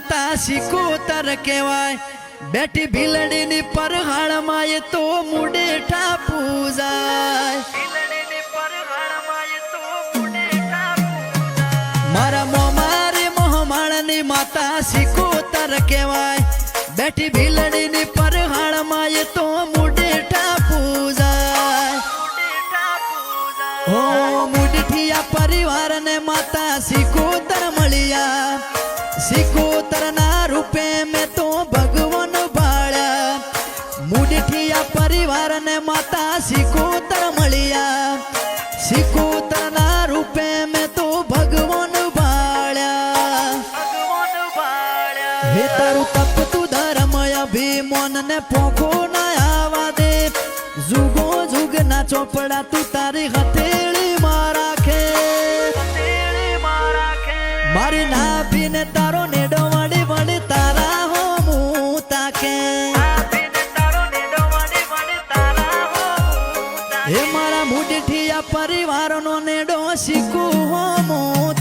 માતા સિકોતર કહેવાય બેઠી ભીલડીની પરહાળમાં એ તો મુડેઠા પૂજાય મારા મોમારી મોહમાળની માતા સિકોતર કહેવાય બેઠી ભીલડીની પરહાળમાં એ તો મુડેઠા પૂજાય હો મુડઠિયા પરિવારને માતા સિકોતર મળ્યા સિકોતરના રૂપે મેં તો ભગવાન ભાળ્યા મુડઠિયા પરિવારને માતા સિકોતર મળ્યા સિકોતરના રૂપે મેં તો ભગવાન ભાળ્યા હે તારું તપતું ધર્મ અભિમાન ને પોખો ના આવા દે જુગો જુગ ના ચોપડા તું તારી હથેળી માં રાખે મારી નાભી ને તારો નેડો વળી વળી તારા હો મું તાકે હે મારા મુડઠિયા પરિવારનો નેડો શીખું હો મું